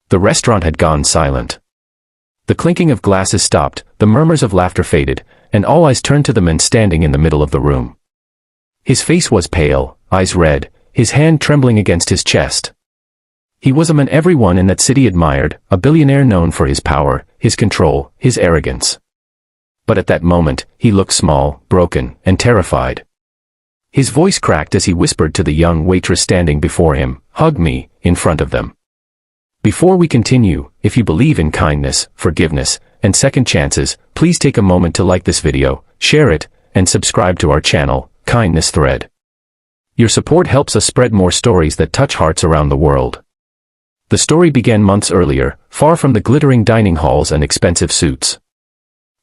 The restaurant had gone silent. The clinking of glasses stopped, the murmurs of laughter faded, and all eyes turned to the man standing in the middle of the room. His face was pale, eyes red, his hand trembling against his chest. He was a man everyone in that city admired, a billionaire known for his power, his control, his arrogance. But at that moment, he looked small, broken, and terrified. His voice cracked as he whispered to the young waitress standing before him, "Hug me," in front of them. Before we continue, if you believe in kindness, forgiveness, and second chances, please take a moment to like this video, share it, and subscribe to our channel, Kindness Thread. Your support helps us spread more stories that touch hearts around the world. The story began months earlier, far from the glittering dining halls and expensive suits.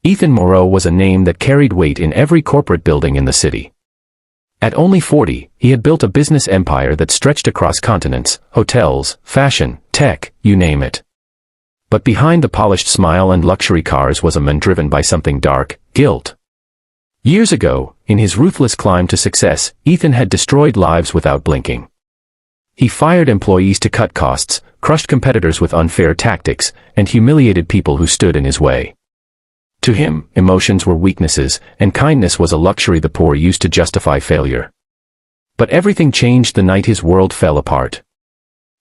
Ethan Moreau was a name that carried weight in every corporate building in the city. At only 40, he had built a business empire that stretched across continents, hotels, fashion, tech, you name it. But behind the polished smile and luxury cars was a man driven by something dark, guilt. Years ago, in his ruthless climb to success, Ethan had destroyed lives without blinking. He fired employees to cut costs, crushed competitors with unfair tactics, and humiliated people who stood in his way. To him, emotions were weaknesses, and kindness was a luxury the poor used to justify failure. But everything changed the night his world fell apart.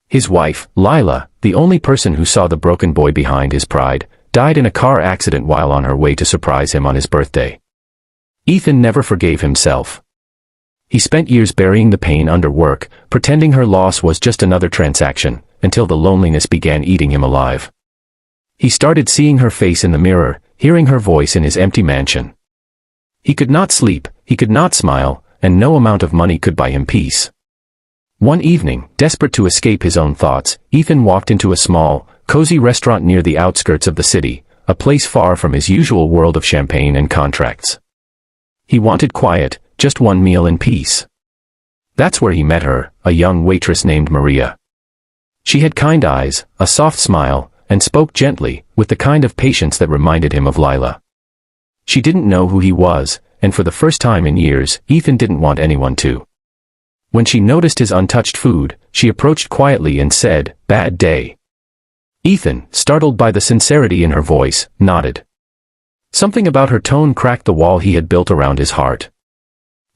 His wife, Lila, the only person who saw the broken boy behind his pride, died in a car accident while on her way to surprise him on his birthday. Ethan never forgave himself. He spent years burying the pain under work, pretending her loss was just another transaction, until the loneliness began eating him alive. He started seeing her face in the mirror, hearing her voice in his empty mansion. He could not sleep, he could not smile, and no amount of money could buy him peace. One evening, desperate to escape his own thoughts, Ethan walked into a small, cozy restaurant near the outskirts of the city, a place far from his usual world of champagne and contracts. He wanted quiet, just one meal in peace. That's where he met her, a young waitress named Maria. She had kind eyes, a soft smile, and spoke gently, with the kind of patience that reminded him of Lila. She didn't know who he was, and for the first time in years, Ethan didn't want anyone to. When she noticed his untouched food, she approached quietly and said, "Bad day." Ethan, startled by the sincerity in her voice, nodded. Something about her tone cracked the wall he had built around his heart.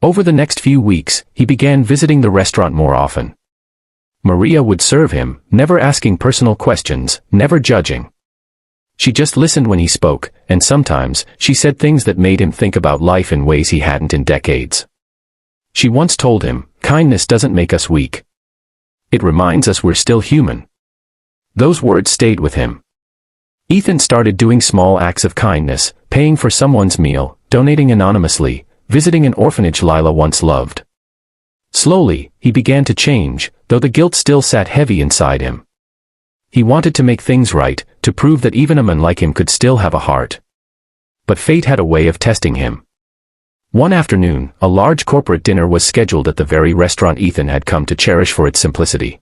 Over the next few weeks, he began visiting the restaurant more often. Maria would serve him, never asking personal questions, never judging. She just listened when he spoke, and sometimes, she said things that made him think about life in ways he hadn't in decades. She once told him, "Kindness doesn't make us weak. It reminds us we're still human." Those words stayed with him. Ethan started doing small acts of kindness, paying for someone's meal, donating anonymously, visiting an orphanage Lila once loved. Slowly, he began to change, though the guilt still sat heavy inside him. He wanted to make things right, to prove that even a man like him could still have a heart. But fate had a way of testing him. One afternoon, a large corporate dinner was scheduled at the very restaurant Ethan had come to cherish for its simplicity.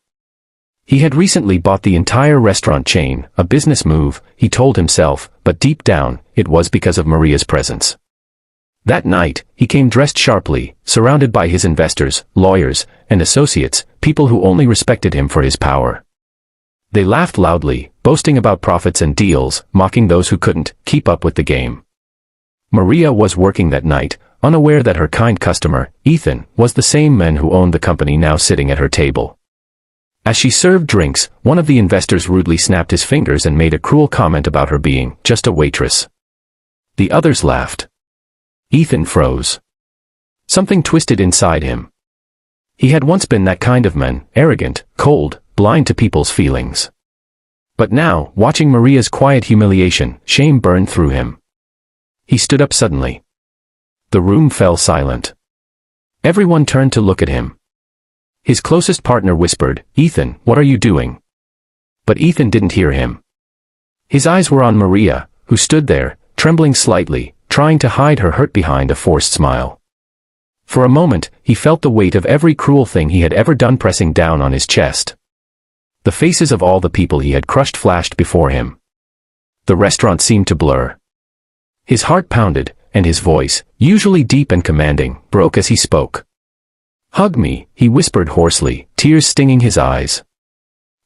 He had recently bought the entire restaurant chain, a business move, he told himself, but deep down, it was because of Maria's presence. That night, he came dressed sharply, surrounded by his investors, lawyers, and associates, people who only respected him for his power. They laughed loudly, boasting about profits and deals, mocking those who couldn't keep up with the game. Maria was working that night, unaware that her kind customer, Ethan, was the same man who owned the company now sitting at her table. As she served drinks, one of the investors rudely snapped his fingers and made a cruel comment about her being just a waitress. The others laughed. Ethan froze. Something twisted inside him. He had once been that kind of man, arrogant, cold, blind to people's feelings. But now, watching Maria's quiet humiliation, shame burned through him. He stood up suddenly. The room fell silent. Everyone turned to look at him. His closest partner whispered, "Ethan, what are you doing?" But Ethan didn't hear him. His eyes were on Maria, who stood there, trembling slightly, trying to hide her hurt behind a forced smile. For a moment, he felt the weight of every cruel thing he had ever done pressing down on his chest. The faces of all the people he had crushed flashed before him. The restaurant seemed to blur. His heart pounded, and his voice, usually deep and commanding, broke as he spoke. "Hug me," he whispered hoarsely, tears stinging his eyes.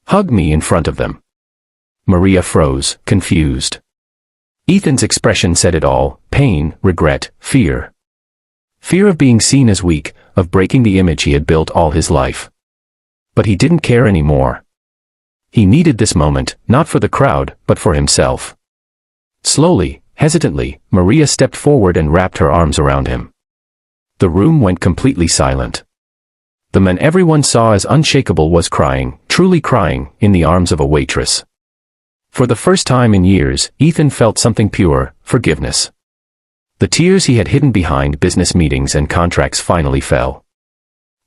"Hug me in front of them. Maria froze, confused. Ethan's expression said it all: pain, regret, fear. Fear of being seen as weak, of breaking the image he had built all his life. But he didn't care anymore. He needed this moment, not for the crowd, but for himself. Slowly, hesitantly, Maria stepped forward and wrapped her arms around him. The room went completely silent. The man everyone saw as unshakable was crying, truly crying, in the arms of a waitress. For the first time in years, Ethan felt something pure: forgiveness. The tears he had hidden behind business meetings and contracts finally fell.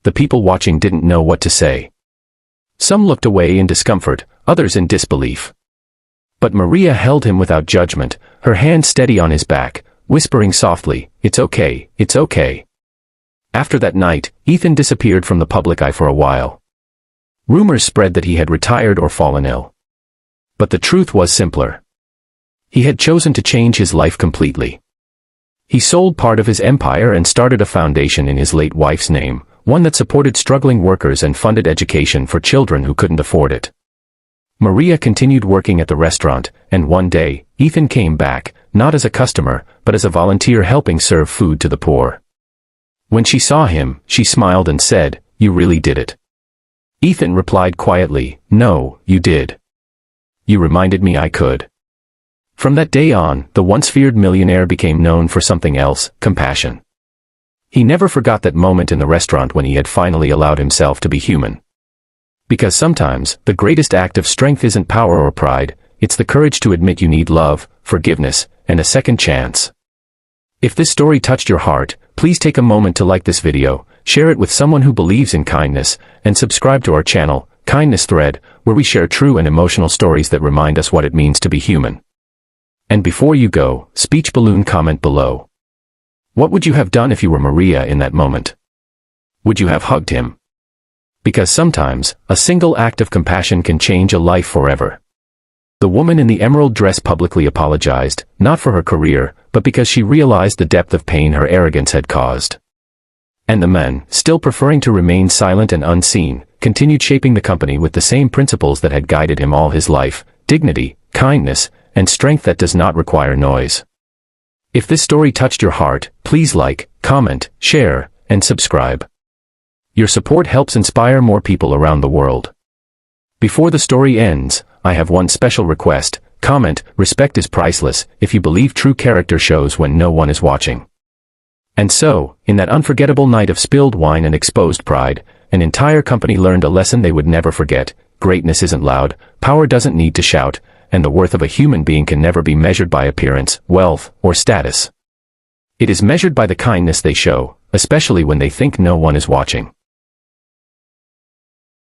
The people watching didn't know what to say. Some looked away in discomfort, others in disbelief. But Maria held him without judgment, her hand steady on his back, whispering softly, "It's okay, it's okay." After that night, Ethan disappeared from the public eye for a while. Rumors spread that he had retired or fallen ill. But the truth was simpler. He had chosen to change his life completely. He sold part of his empire and started a foundation in his late wife's name, one that supported struggling workers and funded education for children who couldn't afford it. Maria continued working at the restaurant, and one day, Ethan came back, not as a customer, but as a volunteer helping serve food to the poor. When she saw him, she smiled and said, "You really did it." Ethan replied quietly, "No, you did. You reminded me I could." From that day on, the once feared millionaire became known for something else: compassion. He never forgot that moment in the restaurant when he had finally allowed himself to be human. Because sometimes, the greatest act of strength isn't power or pride, it's the courage to admit you need love, forgiveness, and a second chance. If this story touched your heart, please take a moment to like this video, share it with someone who believes in kindness, and subscribe to our channel, Kindness Thread, where we share true and emotional stories that remind us what it means to be human. And before you go, speech balloon comment below. What would you have done if you were Maria in that moment? Would you have hugged him? Because sometimes, a single act of compassion can change a life forever. The woman in the emerald dress publicly apologized, not for her career, but because she realized the depth of pain her arrogance had caused. And the man, still preferring to remain silent and unseen, continued shaping the company with the same principles that had guided him all his life: dignity, kindness, and strength that does not require noise. If this story touched your heart, please like, comment, share, and subscribe. Your support helps inspire more people around the world. Before the story ends, I have one special request: comment, "Respect is priceless," if you believe true character shows when no one is watching. And so, in that unforgettable night of spilled wine and exposed pride, an entire company learned a lesson they would never forget: greatness isn't loud, power doesn't need to shout, and the worth of a human being can never be measured by appearance, wealth, or status. It is measured by the kindness they show, especially when they think no one is watching.